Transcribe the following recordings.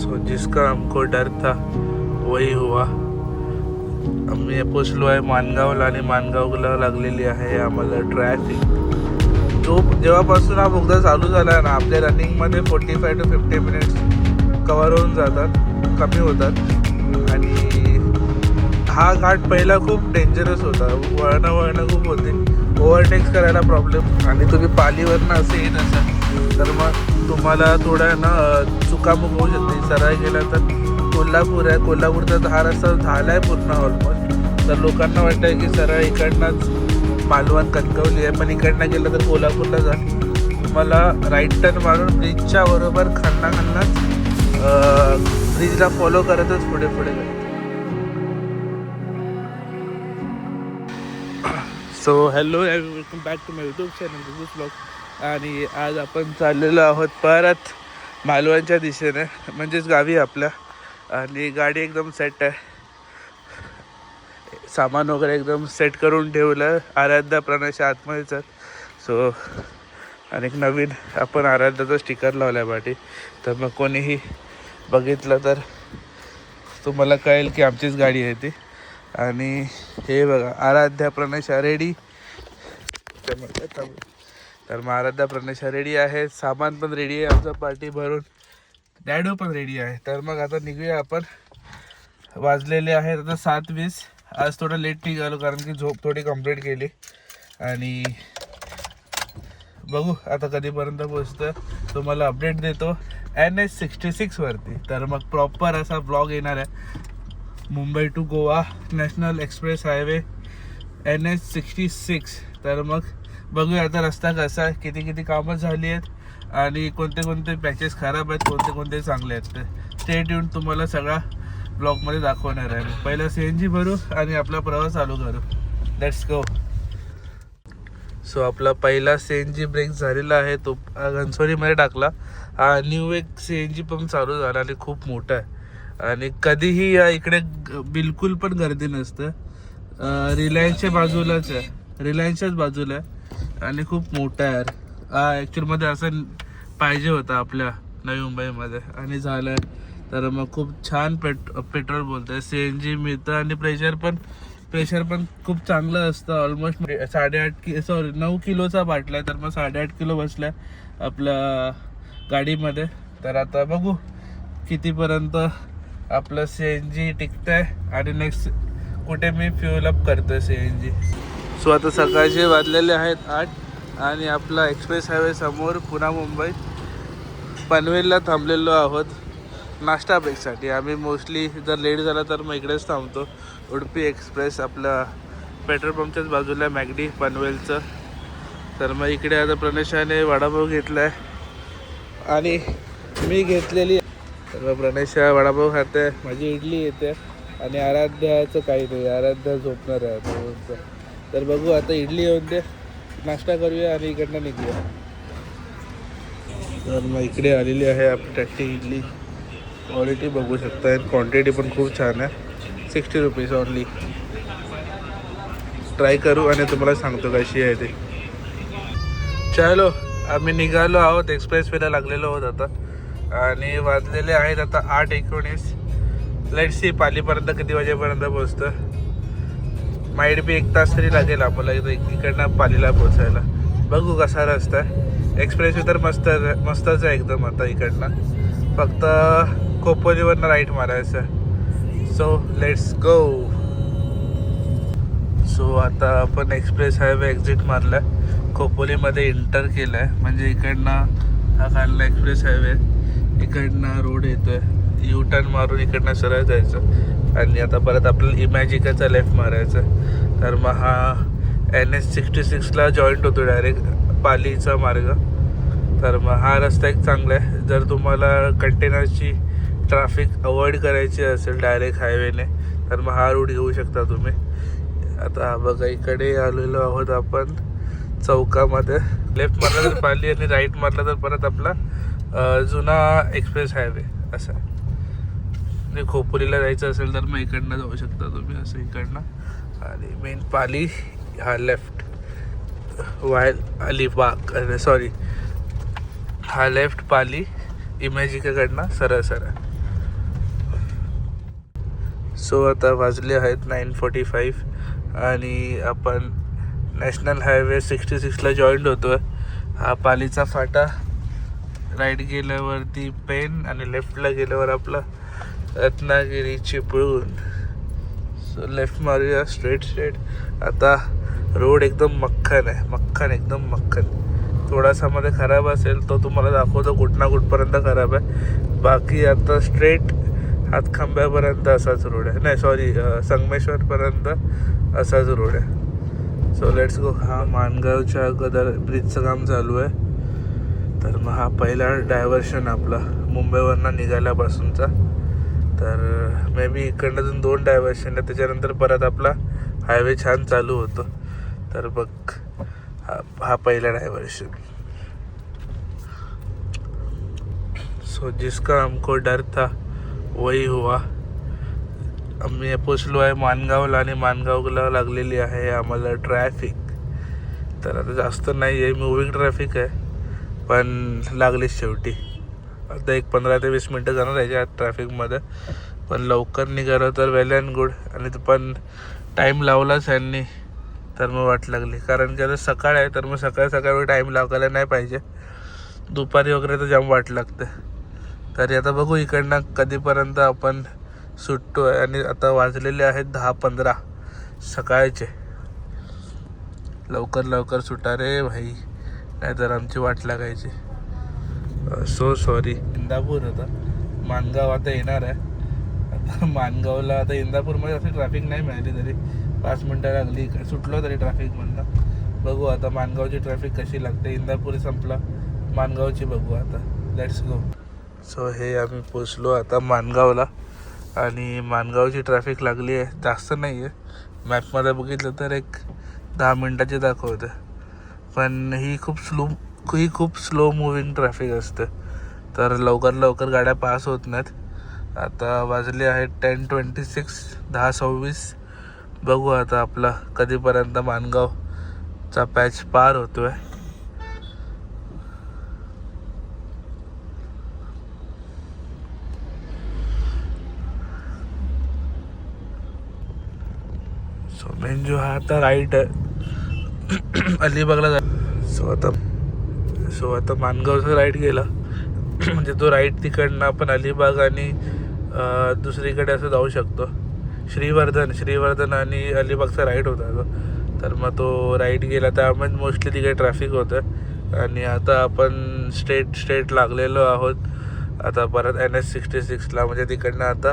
So जिसका हमको डर था वही हुआ. आम्ही पोचलो आहे माणगावला आणि माणगावला लागलेली आहे आम्हाला ट्रॅफिक. जेव्हापासून हा बोगदा चालू झाला आहे ना, आपल्या रनिंगमध्ये 45 to 50 मिनिट्स कवर होऊन जातात, कमी होतात. आणि हा घाट पहिला खूप डेंजरस होता, वळणं खूप होती, ओव्हरटेक्स करायला प्रॉब्लेम. आणि तुम्ही पालीवरनं असं येत असाल तर मग तुम्हाला थोडा ना चुकामुक होऊ शकते. सरळ गेला तर कोल्हापूर आहे, कोल्हापूरचा हा रस्ता झाला आहे पूर्ण ऑलमोस्ट. तर लोकांना वाटतं आहे की सरळ इकडनंच मालवण कणकवली आहे, पण इकडनं गेलं तर कोल्हापूरला जा. तुम्हाला राईट टर्न मारून ब्रिजच्या बरोबर खालनाच ब्रिजला फॉलो करतच पुढे जायचं. So hello welcome back to my YouTube channel this blog. आणि आज आपण चाललेलो आहोत परत मालवणच्या दिशेने, म्हणजेच गावी आपल्या. आणि गाडी एकदम सेट आहे, सामान वगैरे एकदम सेट करून ठेवलं. आराध्या प्रणयच्या आतमध्येच. सो आणि एक नवीन आपण आराध्याचा स्टिकर लावला आहे पाठी. तर मग कोणीही बघितलं तर तुम्हाला कळेल की आमचीच गाडी आहे ती. आणि हे बघा आराध्या प्रणयशा रेडी. तर मग आराध्या प्रणयशा रेडी आहे, सामान पण रेडी आहे आमचं पार्टी भरून, डॅडो पण रेडी आहे. तर मग आता निघूया आपण. वाजलेले आहेत आता 7:20. आज थोडं लेट निघालो कारण की झोप थोडी कंप्लीट केली. आणि बघू आता कधीपर्यंत पोचतं, तुम्हाला अपडेट देतो NH66 वरती. तर मग प्रॉपर असा ब्लॉग येणार आहे. Mumbai to Goa national express highway NH66. तर मग बघूया आता रस्ता कसा आहे, किती कामं झाली आहेत आणि कोणते पॅचेस खराब आहेत, कोणते चांगले आहेत. ते स्टे ट्यून, तुम्हाला सगळा ब्लॉगमध्ये दाखवणार आहे. पहिला CNG भरू आणि आपला प्रवास चालू करू. Let's go. सो आपला पहिला CNG ब्रेक झालेला आहे, तो घनसोलीमध्ये टाकला. हा न्यू एक CNG पंप चालू झाला आणि खूप मोठा आहे. आणि कधीही या इकडे बिलकुल पण गर्दी नसतं. रिलायन्सच्या बाजूलाच आहे, रिलायन्सच्याच बाजूला आहे आणि खूप मोठा आहे. ॲक्च्युअलमध्ये असं पाहिजे होतं आपल्या नवी मुंबईमध्ये आणि झालं. तर मग खूप छान पेट्रोल बोलतं आहे, CNG मिळतं. आणि प्रेशर पण खूप चांगलं असतं. ऑलमोस्ट 9 किलोचा बाटला आहे, तर मग 8.5 किलो बसला आहे आपल्या गाडीमध्ये. तर आता बघू कितीपर्यंत आपलं CNG टिकतं आहे आणि नेक्स्ट कुठे मी फ्युल अप करतो आहे CNG. सो आता सकाळचे वाजलेले आहेत 8 आणि आपला एक्सप्रेस हायवे समोर पुणे मुंबई पनवेलला थांबलेलो आहोत नाश्ता ब्रेकसाठी. आम्ही मोस्टली जर लेट झाला तर मग इकडेच थांबतो. उडुपी एक्सप्रेस आपला पेट्रोल पंपच्याच बाजूला मॅगडी पनवेलचं. तर मग इकडे आता प्रणयशाने वडापाव घेतला आहे आणि मी घेतलेली. तर प्रणयशा वडापाव खाते, माझी इडली येते आणि आराध्याचं काही नाही, आराध्या झोपणार आहे आता. तर बघू आता इडली येऊन दे, नाश्ता करूया आणि इकडनं निघूया. तर मग इकडे आलेली आहे आपली टॅक्टी इडली. क्वालिटी बघू शकता, क्वांटिटी पण खूप छान आहे. 60 रुपीज ओनली. ट्राय करू आणि तुम्हाला सांगतो कशी आहे ते. चलो आम्ही निघालो आहोत, एक्सप्रेस वेला लागलेलो आहोत आता. आणि वाजलेले आहेत आता 8:19. लेट्स सी पालीपर्यंत किती वाजेपर्यंत पोचतं. माईट बी 1 तास तरी लागेल आम्हाला इकडनं पालीला पोचायला. बघू कसा रस्ता आहे. एक्सप्रेसवे तर मस्तच आहे एकदम. आता इकडनं फक्त खोपोलीवरनं राईट मारायचं. So let's go. सो आता आपण एक्सप्रेस हायवे एक्झिट मारला आहे, खोपोलीमध्ये एंटर केलं आहे. म्हणजे इकडनं हा खालला एक्सप्रेस हायवे, इकडनं रोड येतो आहे. यू टर्न मारून इकडनं सरळ जायचं आणि आता परत आपल्याला इमॅजिकाचा लेफ्ट मारायचं. तर मग हा NH66ला जॉईंट होतो डायरेक्ट पालीचा मार्ग. तर मग हा रस्ता एक चांगला आहे जर तुम्हाला कंटेनरची ट्रॅफिक अवॉइड करायची असेल डायरेक्ट हायवेने, तर मग हा रूट घेऊ शकता तुम्ही. आता बघा इकडे आलेलो आहोत आपण चौकामध्ये. लेफ्ट मारला तर पाली आणि राईट मारला तर परत आपला जुना एक्सप्रेस हायवे असा. म्हणजे खोपोलीला जायचं असेल तर मग इकडनं जाऊ शकता तुम्ही असं इकडनं. आणि मेन पाली हा लेफ्ट, अलिबाग सॉरी हा लेफ्ट पाली इमॅजिकाकडनं सरळ. सो आता वाजले आहेत 9:45 आणि आपण नॅशनल हायवे 66ला जॉईंट होतो आहे. हा पालीचा फाटा. राईट गेल्यावरती पेन आणि लेफ्टला गेल्यावर आपला रत्नागिरी चिपळूण. सो लेफ्ट मारूया स्ट्रेट. आता रोड एकदम मक्खन आहे, मक्खन एकदम मक्खन. थोडासा मध्ये खराब असेल तो तुम्हाला दाखवतो, कुठपर्यंत खराब आहे. बाकी आता स्ट्रेट हातखांब्यापर्यंत असाच रोड आहे, नाही सॉरी संगमेश्वरपर्यंत असाच रोड आहे. So let's go. हा माणगावच्या अगोदर ब्रिजचं काम चालू आहे. तर मग हा पहिला डायव्हर्शन आपला मुंबईवरनं निघाल्यापासूनचा. तर मे बी इकडनं 2 डायव्हर्शन आहे, त्याच्यानंतर परत आपला हायवे छान चालू होतो. तर बघ हा पहिला डायव्हर्शन. सो जिसका हमको डर था वही हुआ. आम्ही पोचलो आहे माणगावला आणि माणगावला लागलेली आहे आम्हाला ट्रॅफिक. तर आता जास्त नाही आहे, मुव्हिंग ट्रॅफिक आहे, पण लागलीच शेवटी. आता एक 15 ते 20 मिनटं जाणार याच्या ट्रॅफिकमध्ये, पण लवकर निघालो तर वेल अँड गुड. आणि तो पण टाईम लावलाच यांनी तर मग वाट लागली, कारण की आता सकाळ आहे तर मग सकाळी टाईम लागायला नाही पाहिजे. दुपारी वगैरे तर जाम वाट लागते. तरी आता बघू इकडनं कधीपर्यंत आपण सुटतो आहे. आणि आता वाजलेले आहेत 10:15 सकाळचे. लवकर सुटा रे भाई, नाहीतर आमची वाट लागायची. So sorry. इंदापूर होता, माणगाव आता येणार आहे. आता माणगावला आता इंदापूरमध्ये असं ट्रॅफिक नाही मिळाली, तरी 5 मिनटं लागली सुटलो तरी ट्रॅफिकमधनं. बघू आता माणगावची ट्रॅफिक कशी लागते. इंदापूर संपला, माणगावची बघू आता. Let's go. सो हे आम्ही पोचलो आता माणगावला आणि माणगावची ट्रॅफिक लागली आहे, जास्त नाही आहे. मॅपमध्ये बघितलं तर एक 10 मिनटाची दाखवते, पण ही खूप स्लो मुव्हिंग ट्रॅफिक असते. तर लवकर गाड्या पास होत नाहीत. आता वाजले आहेत 10:26, 10:26. बघू आता आपला कधीपर्यंत माणगावचा पॅच पार होतो आहे. सो मेन जो हा आता राईट आहे अलिबागला जा. सो आता माणगावचा राईट गेला म्हणजे तो राईट तिकडनं आपण अलिबाग आणि दुसरीकडे असं जाऊ शकतो. श्रीवर्धन आणि अलिबागचा राईट होता तो. तर मग तो राईट गेला, त्यामुळे मोस्टली तिकडे ट्रॅफिक होतं. आणि आता आपण स्ट्रेट लागलेलो आहोत आता परत NH66ला. म्हणजे तिकडनं आता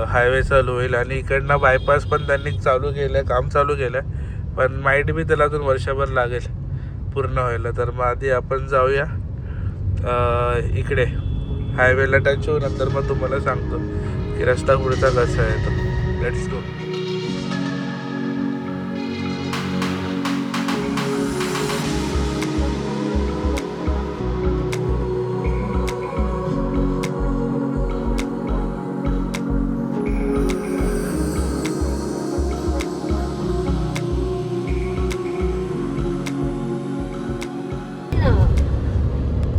हायवे चालू होईल आणि इकडनं बायपास पण त्यांनी काम चालू केलं आहे, पण माईट बी त्याला अजून वर्षभर लागेल पूर्ण व्हायला. तर मग आधी आपण जाऊया इकडे हायवेला टच होऊ, नंतर मग तुम्हाला सांगतो की रस्ता पुढचा कसा आहे तो. Let's go.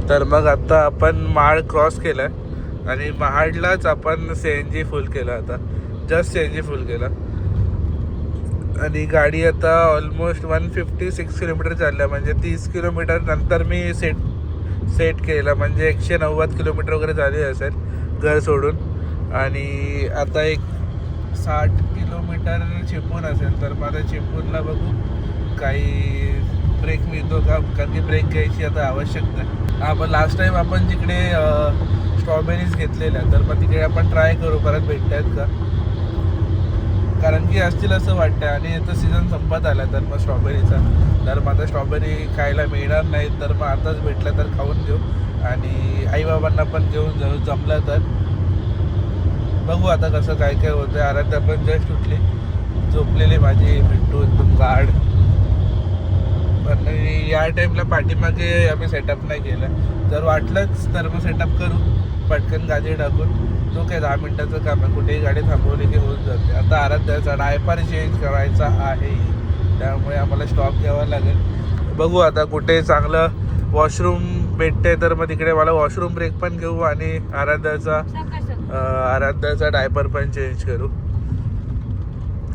तर मग आता आपण महाड क्रॉस केला आहे आणि महाडलाच आपण CNG फुल केला. आता जस्ट CNG फुल केला आणि गाडी आता ऑलमोस्ट 156 किलोमीटर चालल्या. म्हणजे 30 किलोमीटर नंतर मी सेट केला, म्हणजे 190 किलोमीटर वगैरे झाली असेल घर सोडून. आणि आता एक 60 किलोमीटर चिपळूण असेल. तर मग आता चिपळूणला बघू काही ब्रेक मिळतो का, कारण की ब्रेक घ्यायची आता आवश्यकता आहे. पण लास्ट टाईम आपण जिकडे स्ट्रॉबेरीज घेतलेल्या, तर मग तिकडे आपण ट्राय करू परत भेटत आहेत का, कारण की असतील असं वाटतं. आणि आता सीझन संपत आला तर मग स्ट्रॉबेरीचा, तर मग आता स्ट्रॉबेरी खायला मिळणार नाही, तर मग आताच भेटलं तर खाऊन घेऊ आणि आईबाबांना पण घेऊन जाऊ जमलं तर. बघू आता कसं काय होतं. आराध्या पण जस्ट उठली, झोपलेली माझी मिट्टू एकदम गाढ. पण या टाईमला पाठीमागे आम्ही सेटअप नाही केलं, जर वाटलंच तर मग सेटअप करू पटकन गाडी टाकून. तो काय 10 मिनटाचं काम आहे, कुठेही गाडी थांबवली की होऊन जाते. आता आराध्याचा डायपर चेंज करायचा आहे, त्यामुळे आम्हाला स्टॉप घ्यावा लागेल. बघू आता कुठे चांगलं वॉशरूम भेटते तर मग तिकडे मला वॉशरूम ब्रेक पण घेऊ आणि आराध्याचा आराध्याचा डायपर पण चेंज करू.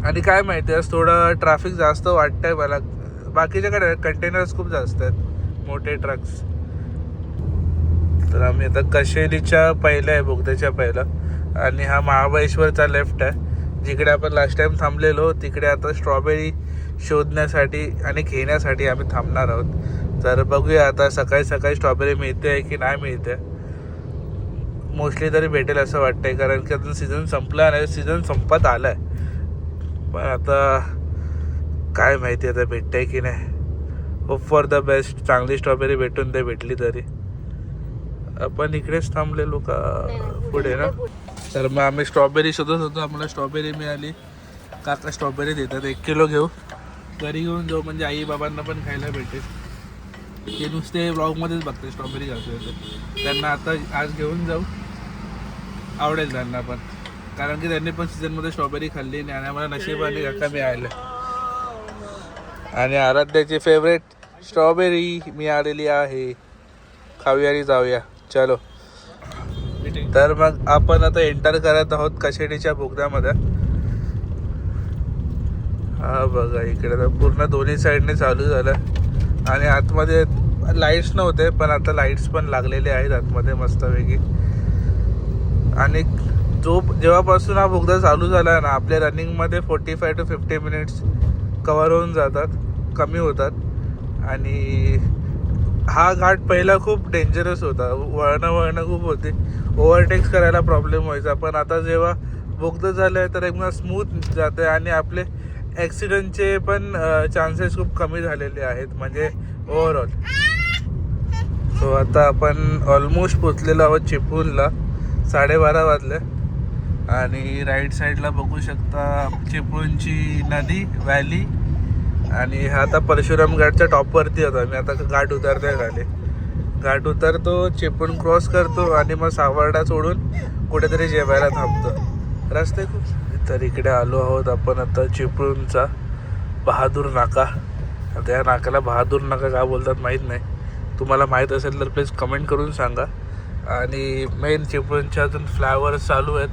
आणि काय माहिती आज थोडं ट्रॅफिक जास्त वाटतंय मला. बाकीच्याकडे कंटेनर्स खूप जास्त आहेत, मोठे ट्रक्स. तर आम्ही आता कशेरीच्या पहिल्या आहे, बोगद्याच्या पहिला. आणि हा महाबळेश्वरचा लेफ्ट आहे, जिकडे आपण लास्ट टाइम थांबलेलो. तिकडे आता स्ट्रॉबेरी शोधण्यासाठी आणि घेण्यासाठी आम्ही थांबणार आहोत. तर बघूया आता सकाळी सकाळी स्ट्रॉबेरी मिळते की नाही मिळते. मोस्टली तरी भेटेल असं वाटतंय, कारण की अजून सीझन संपला नाही, सीझन संपत आला आहे. पण आता काय माहिती आता भेटतंय की नाही. होप फॉर द बेस्ट, चांगली स्ट्रॉबेरी भेटून ते भेटली तरी. आपण इकडेच थांबलेलो का पुढे ना. तर मग आम्ही स्ट्रॉबेरी शोधत होतो, आम्हाला स्ट्रॉबेरी मिळाली. काका स्ट्रॉबेरी देतात, 1 किलो घेऊ, घरी घेऊन जाऊ, म्हणजे आई बाबांना पण खायला भेटेल. ते नुसते ब्लॉगमध्येच बघते स्ट्रॉबेरी घालतो होते, त्यांना आता आज घेऊन जाऊ, आवडेल त्यांना पण. कारण की त्यांनी पण सीझनमध्ये स्ट्रॉबेरी खाल्ली नाही आणि आम्हाला नशिबाने काका मिळालं. आणि आराध्याची फेवरेट स्ट्रॉबेरी मिळालेली आहे, खाऊया आणि जाऊया. चलो. तर मग आपण आता एंटर करत आहोत कशेडीच्या बोगद्यामध्ये. हा बघा इकडे तर पूर्ण दोन्ही साईडने चालू झालं. आणि आतमध्ये लाईट्स नव्हते, पण आता लाईट्स पण लागलेले आहेत आतमध्ये मस्तपैकी. आणि जेव्हापासून हा बोगदा चालू झाला आहे ना, आपल्या रनिंगमध्ये 45 to 50 मिनिट्स कवर होऊन जातात, कमी होतात. आणि हा घाट पहिला खूप डेंजरस होता, वळणं खूप होती, ओव्हरटेक्स करायला प्रॉब्लेम व्हायचा. पण आता जेव्हा बोगदा झालं आहे तर एकदम स्मूथ जाते आणि आपले ॲक्सिडेंटचे पण चान्सेस खूप कमी झालेले आहेत, म्हणजे ओव्हरऑल. सो आता आपण ऑलमोस्ट पोचलेलो आहोत चिपळूणला. 12:30 वाजले. आणि राईट साईडला बघू शकता चिपळूणची नदी, व्हॅली. आणि हा आता परशुराम घाटच्या टॉपवरती होता मी. आता घाट उतरतोय खाली, घाट उतरतो, चिपळूण क्रॉस करतो आणि मग सावर्डा सोडून कुठेतरी जेवायला थांबतो. रस्ते खूप. तर इकडे आलो आहोत आपण आता चिपळूणचा बहादूर नाका. आता या नाक्याला बहादूर नाका का बोलतात माहीत नाही, तुम्हाला माहीत असेल तर प्लीज कमेंट करून सांगा. आणि मेन चिपळूणच्या अजून फ्लायओव्हर्स चालू आहेत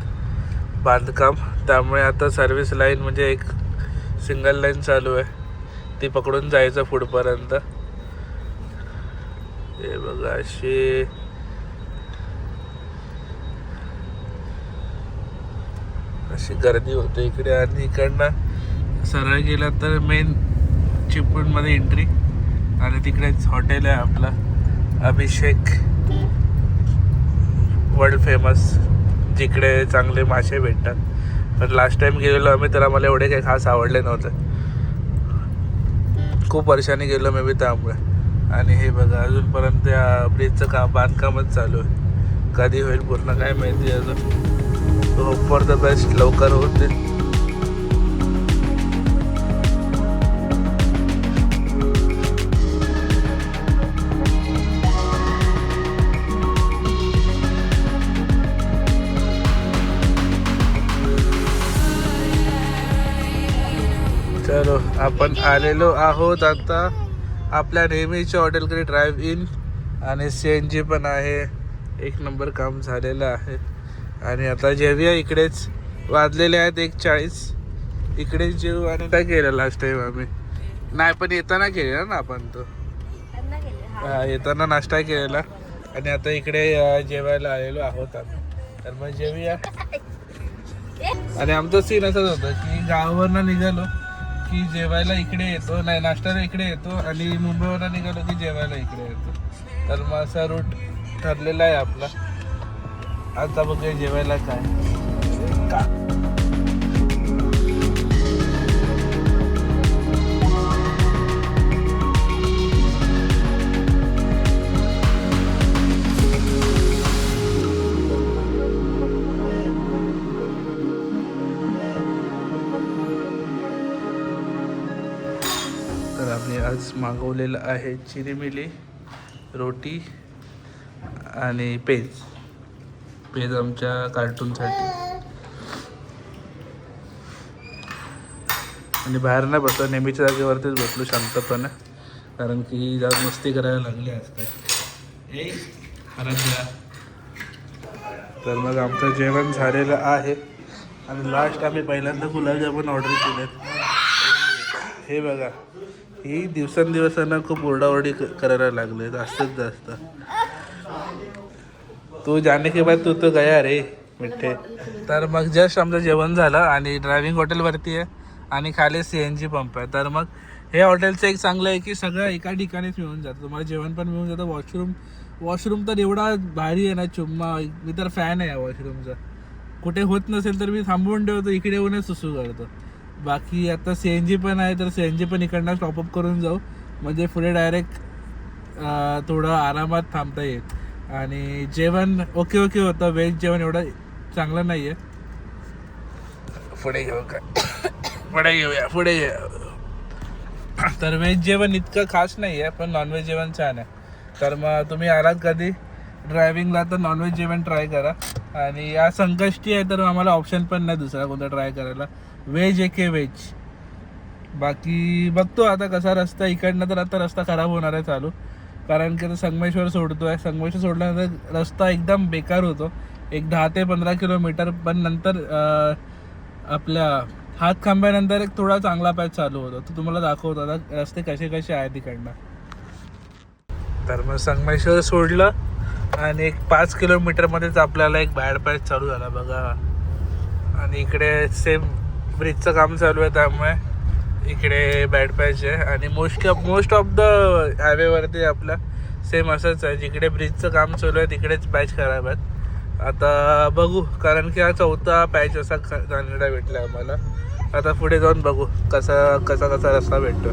बांधकाम, त्यामुळे आता सर्व्हिस लाईन म्हणजे एक सिंगल लाईन चालू आहे, ती पकडून जायचं पुढपर्यंत. हे बघा अशी गर्दी होते इकडे. आणि इकडनं सरळ गेला तर मेन चिपळूणमध्ये एंट्री. आणि तिकडेच हॉटेल आहे आपलं अभिषेक, वर्ल्ड फेमस, जिकडे चांगले मासे भेटतात. पण लास्ट टाइम गेलेलो आम्ही तर आम्हाला एवढे काही खास आवडले नव्हते, खूप वर्षांनी गेलो मी बी त्यामुळे. आणि हे बघा अजूनपर्यंत या ब्रिजचं बांधकामच चालू आहे, कधी होईल पूर्ण काय माहिती अजून. होप फॉर द बेस्ट, लवकर होतील. चलो आपण आलेलो आहोत आता आपल्या नेहमीच्या हॉटेलकडे, ड्राईव्ह इन. आणि CNG पण आहे, 1 नंबर काम झालेलं आहे. आणि आता जेवूया इकडेच, वाजलेले आहेत 1:40. इकडेच जेवू. आणि काय केलं लास्ट टाइम आम्ही, नाही पण येताना केलेला ना आपण तो, येताना नाश्ता केलेला. आणि आता इकडे जेवायला आलेलो आहोत आम्ही, तर मग जेवूया. आणि आमचा सीन असाच होता की गावावरनं निघालो की जेवायला इकडे येतो, नाही नाश्त्याला इकडे येतो, आणि मुंबईवरनं निघालो की जेवायला इकडे येतो. तर मग असा रूट ठरलेला आहे आपला. आता बघूया जेवायला काय का. तर आम्ही आज मागवलेलं आहे चिरीमिली, रोटी आणि पेज आमच्या कार्टूनसाठी. आणि बाहेर नाही बसलो, नेहमीच्या जागेवरतीच बसलो शांतपणे, कारण की जास्त मस्ती करायला लागली आज काय. तर मग आमचं जेवण झालेलं आहे आणि लास्ट आम्ही पहिल्यांदा गुलाबजामुन ऑर्डर केलेत. हे बघा, ही दिवसांना खूप ओरडाओरडी करायला लागले जास्तीत जास्त. तू जाने के बाद तू तो गया रे मिठ्ठे. तर मग जस्ट आमचं जेवण झालं आणि ड्रायव्हिंग हॉटेलवरती आहे आणि खाली CNG पंप आहे. तर मग हे हॉटेलचं एक चांगलं आहे की सगळं एका ठिकाणीच मिळून जातं. तुम्हाला जेवण पण मिळून जातं. वॉशरूम तर एवढा भारी आहे ना चुम्मा. मी तर फॅन आहे या वॉशरूमचा. कुठे होत नसेल तर मी थांबवून ठेवतो, इकडे येऊनच सुसू करतो. बाकी आता CNG पण आहे, तर CNG पण इकडनं स्टॉपअप करून जाऊ, म्हणजे पुढे डायरेक्ट थोडं आरामात थांबता येईल. आणि जेवण ओके होतं. व्हेज जेवण एवढं चांगलं नाही आहे. पुढे घेऊया. तर व्हेज जेवण इतकं खास नाही आहे, पण नॉनव्हेज जेवण छान आहे. तर मग तुम्ही आलात कधी ड्रायव्हिंगला तर नॉनव्हेज जेवण ट्राय करा. आणि या संकष्टी आहे तर आम्हाला ऑप्शन पण नाही दुसरा कोणता ट्राय करायला. व्हेज एके व्हेज. बाकी बघतो आता कसा रस्ता इकडनं. तर आता रस्ता खराब होणार आहे चालू, कारण की आता संगमेश्वर संगमेश्वर सोडल्यानंतर रस्ता एकदम बेकार होतो. एक 10 ते 15 किलोमीटर. पण नंतर आपल्या हातखांब्यानंतर एक थोडा चांगला पॅच चालू होतो. तो तुम्हाला दाखवतो आता रस्ते कसे आहेत तिकडनं. तर मग संगमेश्वर सोडलं आणि एक 5 किलोमीटरमध्येच आपल्याला एक बॅड पॅच चालू झाला बघा. आणि इकडे सेम ब्रिजचं काम चालू आहे, त्यामुळे इकडे बॅड पॅच आहे. आणि मोस्ट ऑफ द हायवेवरती आपल्या सेम असंच आहे. जिकडे ब्रिजचं काम चालू आहे तिकडेच पॅच खराब आहेत. आता बघू, कारण की हा 4था पॅच असा जाण्याला भेटला आम्हाला. आता पुढे जाऊन बघू कसा रस्ता भेटतो.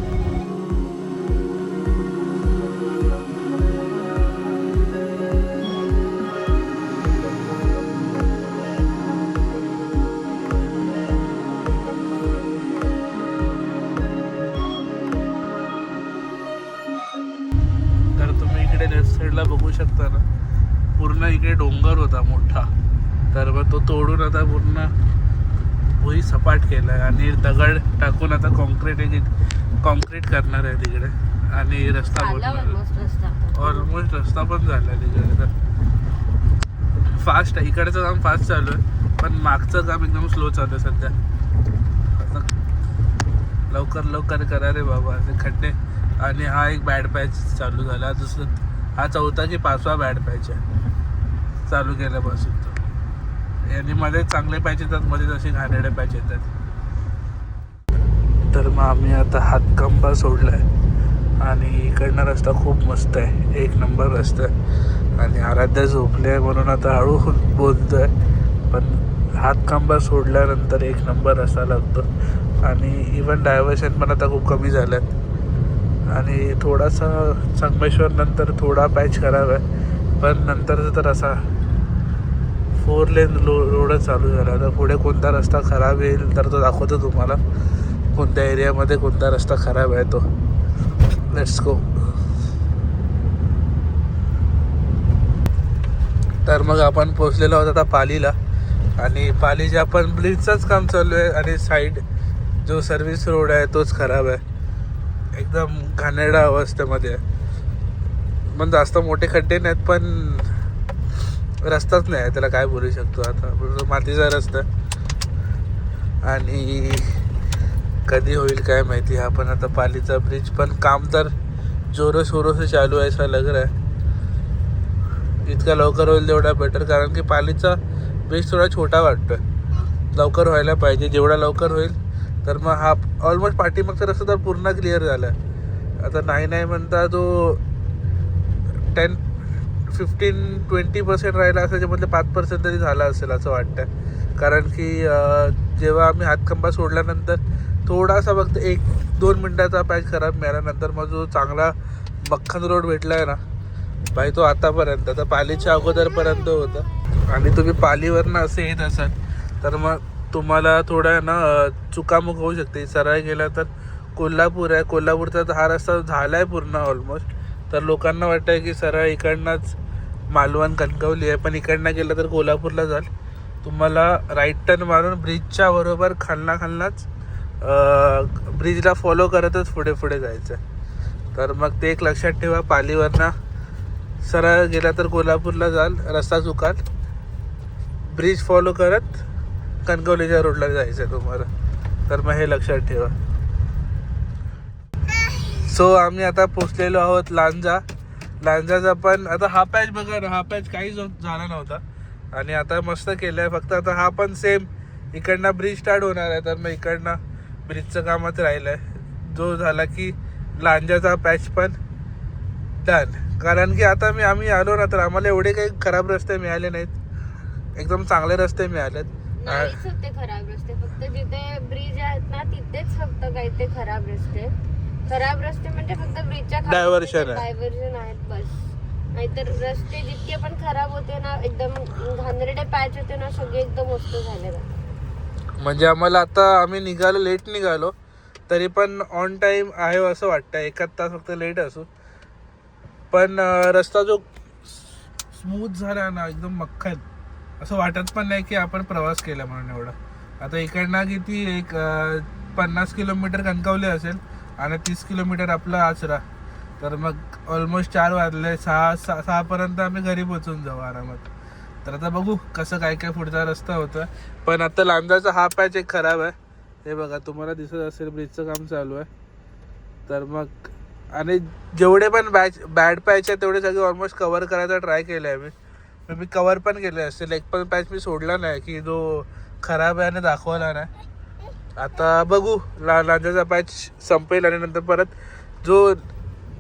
तर तुम्ही इकडे लेफ्ट साईडला बघू शकता ना, पूर्ण इकडे डोंगर होता मोठा. तर मग तो तोडून आता पूर्ण भुई सपाट केला आहे आणि दगड टाकून आता कॉन्क्रीट करणार आहे तिकडे. आणि रस्ता ऑलमोस्ट रस्ता पण झाला आहे तिकडे. तर फास्ट आहे, इकडचं काम फास्ट चालू आहे, पण मागचं काम एकदम स्लो चालू आहे सध्या. आता लवकर करा रे बाबा असे खड्डे. आणि हा एक बॅड पॅच चालू झाला. हा 4था की 5वा बॅड पॅच आहे चालू केल्यापासून. आणि मध्ये चांगले पॅच येतात, मध्ये तसे घाणेरडे पॅच येतात. तर मग आम्ही आता हातखंबा सोडला आहे आणि इकडनं रस्ता खूप मस्त आहे, एक नंबर रस्ता आहे. आणि आराध्या झोपले आहे म्हणून आता हळू बोलतो आहे, पण हातखंबा सोडल्यानंतर एक नंबर रस्ता लागतो. आणि इवन डायव्हर्शन पण आता खूप कमी झालं आहे. आणि थोडासा संगमेश्वर नंतर थोडा पॅच खराब आहे, पण नंतरचा तर असा 4 लेन रोडच चालू झाला. आता पुढे कोणता रस्ता खराब येईल तर तो दाखवतो तुम्हाला, कोणत्या एरियामध्ये कोणता रस्ता खराब आहे तो. Let's go. तर मग आपण पोचलेलो आहोत आता पालीला. आणि पालीच्या पण ब्रिजचंच काम चालू आहे आणि साईड जो सर्व्हिस रोड आहे तोच खराब आहे, एकदम घाणेरडा अवस्थेमध्ये आहे. पण जास्त मोठे खड्डे नाहीत, पण रस्ताच नाही आहे, त्याला काय बोलू शकतो आता. मातीचा रस्ता. आणि कधी होईल काय माहिती. हा पण आता पालीचा ब्रिज पण काम तर जोरो शोरो से चालू आहे असं लग रहा आहे. जितका लवकर होईल तेवढा बेटर, कारण की पालीचा ब्रिज थोडा छोटा वाटतोय. लवकर व्हायला पाहिजे. जेवढा लवकर होईल तर मग हा ऑलमोस्ट पाठीमागचा रस्ता तर पूर्ण क्लिअर झाला आहे. आता नाही म्हणता जो 15-20% राहिला असेल, त्याच्यामधले 5% तरी झाला असेल असं वाटतं. कारण की जेव्हा आम्ही हातखंबा सोडल्यानंतर थोडासा फक्त 1-2 मिनटाचा पॅच खराब मिळाला. नंतर मग जो चांगला मक्खन रोड भेटला आहे ना भाई, तो आतापर्यंत तर पालीच्या अगोदरपर्यंत होता. आणि तुम्ही पालीवरनं असे येत असाल तर मग तुम्हाला थोडा ना चुकामुक होऊ शकते. सरळ गेला तर कोल्हापूर आहे, कोल्हापूरचा हा रस्ता झाला आहे पूर्ण ऑलमोस्ट. तर लोकांना वाटतं आहे की सरळ इकडनंच मालवण कणकवली आहे, पण इकडनं गेलं तर कोल्हापूरला जाल. तुम्हाला राईट टर्न मारून ब्रिजच्या बरोबर खालनाच ब्रिजला फॉलो करतच पुढे जायचं. तर मग ते एक लक्षात ठेवा. पालीवरनं सरळ गेला तर कोल्हापूरला जाल, रस्ता चुकाल. ब्रिज फॉलो करत कणकवलीच्या रोडला जायचं आहे तुम्हाला. तर मग हे लक्षात ठेवा. सो आम्ही आता पोचलेलो आहोत लांजाचा पण आता हा पॅच बघा ना, हा पॅच काहीच झाला नव्हता आणि आता मस्त केलं आहे. फक्त आता हा पण सेम इकडनं ब्रिज स्टार्ट होणार आहे, तर मग इकडनं ब्रिजचं कामच राहिलं आहे. जो झाला की लांजाचा पॅच पण डन. कारण की आता आम्ही आलो ना, तर आम्हाला एवढे काही खराब रस्ते मिळाले नाहीत, एकदम चांगले रस्ते मिळालेत. नाहीच होते खराब रस्ते, फक्त जिथे ब्रिज आहेत ना तिथेच फक्त काही ते खराब रस्ते म्हणजे फक्त ब्रिजच्या डायव्हर्शन आहेत बस. नाहीतर रस्ते जितके पण खराब होते ना, एकदम घाणेरडे पॅच होते ना, सगळे एकदम मस्त झाले. म्हणजे आम्हाला आता आम्ही लेट निघालो तरी पण ऑन टाइम आहे असं वाटतं. 1 तास फक्त लेट असू, पण रस्ता जो स्मूथ झाला ना, एकदम मक्खन, असं वाटत पण नाही की आपण प्रवास केला म्हणून एवढा. आता इकडनं किती एक 50 किलोमीटर कणकवली असेल आणि 30 किलोमीटर आपला आचरा, तर मग ऑलमोस्ट 4 वाजले. 6 पर्यंत आम्ही घरी पोचून जाऊ आरामात. तर आता बघू कसं काय पुढचा रस्ता होता. पण आता लांजाचा हा पॅच एक खराब आहे, हे बघा तुम्हाला दिसत असेल, ब्रिजचं काम चालू आहे. तर मग आणि जेवढे पण बॅड पॅच आहे तेवढे सगळे ऑलमोस्ट कव्हर करायचा ट्राय केलं आहे मी कव्हर पण केले असतील. एक पण पॅच मी सोडला नाही की जो खराब आहे आणि दाखवला नाही. आता बघू लांजाचा पॅच संपेल आणि नंतर परत जो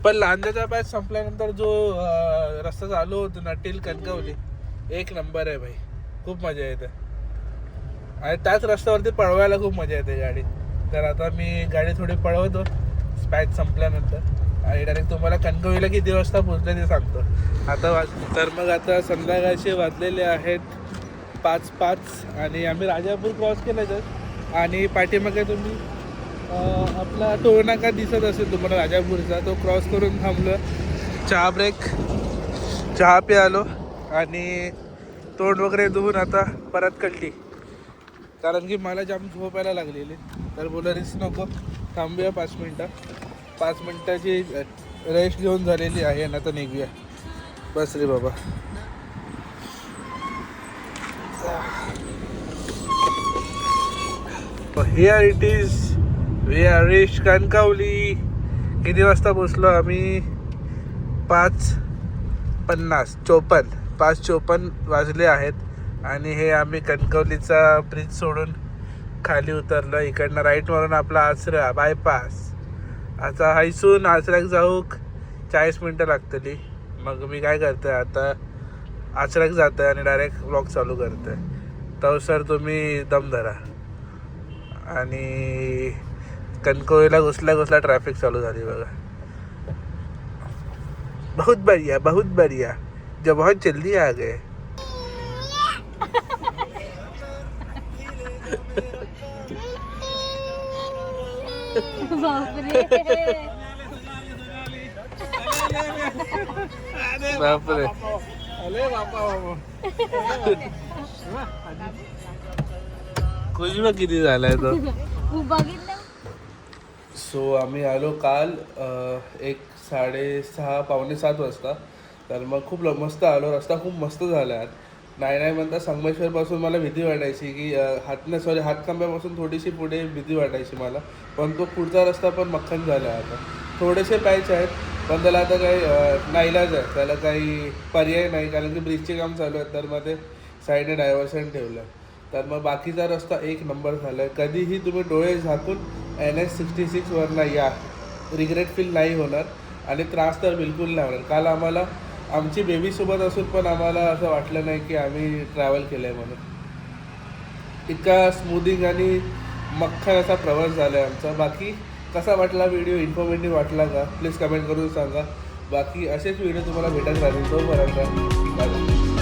पण लांजाचा पॅच संपल्यानंतर जो रस्ता चालू होतो ना टिल कणकवली, 1 नंबर आहे भाई. खूप मजा येते आणि त्याच रस्त्यावरती पळवायला खूप मजा येते गाडी. तर आता मी गाडी थोडी पळवतो पॅच संपल्यानंतर आणि डायरेक्ट तुम्हाला कणकवलीला किती वाजता पोहोचले ते सांगतो. तर मग आता संध्याकाळचे वाजलेले आहेत 5:05 आणि आम्ही राजापूर क्रॉस केलं तर आणि पाठीमागे तुम्ही आपला टोल नाका दिसत असेल तुम्हाला राजापूरचा, तो क्रॉस करून थांबलो. चहा प्यालो आणि तोंड वगैरे धुवून आता परत कळली, कारण की मला जाम झोपायला लागलेली. तर बोला रिस्क नको, थांबूया 5 मिनटं. 5 मिनटाची रेस्ट घेऊन झालेली आहे ना, तर निघूया. बस रे बाबा. Here it is, we are reach Kankavli. किती वाजता पोचलो आम्ही? 5:54 वाजले आहेत आणि हे आम्ही कणकवलीचा ब्रिज सोडून खाली उतरलो. इकडनं राईट मारून आपला आचरा बायपास. आता हायसून आचऱ्याक जाऊक 40 मिनटं लागतली. मग मी काय करते आता, आचऱ्याक जातं आणि डायरेक्ट व्लॉग चालू करते. तवसर तुम्ही दम धरा. आणि कणकवलीला घुसल्या ट्रॅफिक चालू झाली बघा. बहुत बढ़िया जो बहुत जल्दी आ गए. बापरे कुजबा किती झालाय तो. सो आम्ही आलो काल 6:30 पावणे 7 वाजता. तर मग खूप मस्त आलो. रस्ता खूप मस्त झाला आहे. नाही म्हणता संगमेश्वरपासून मला भीती वाटायची की हातकंब्यापासून थोडीशी पुढे भीती वाटायची मला, पण तो पुढचा रस्ता पण मक्खन झाला आहे. आता थोडेसे पॅच आहेत पण त्याला आता काही नाईलाज आहे, त्याला काही पर्याय नाही, कारण की ब्रिजचे काम चालू आहे. तर मग ते साईडने डायव्हर्शन ठेवलं. तर मग बाकीचा रस्ता 1 नंबर झाला आहे. कधीही तुम्ही डोळे झाकून NH66 वरनं या, रिग्रेट फील नाही होणार आणि त्रास तर बिलकुल नाही होणार. काल आम्हाला आमची बेबीसोबत असून पण आम्हाला असं वाटलं नाही की आम्ही ट्रॅव्हल केलं आहे म्हणून. इतका स्मूथिंग आणि मक्खन असा प्रवास झाला आहे आमचा. बाकी कसा वाटला व्हिडिओ, इन्फॉर्मेटिव्ह वाटला का, प्लीज कमेंट करून सांगा. बाकी असेच व्हिडिओ तुम्हाला भेटत राहतील. तोपर्यंत बाय.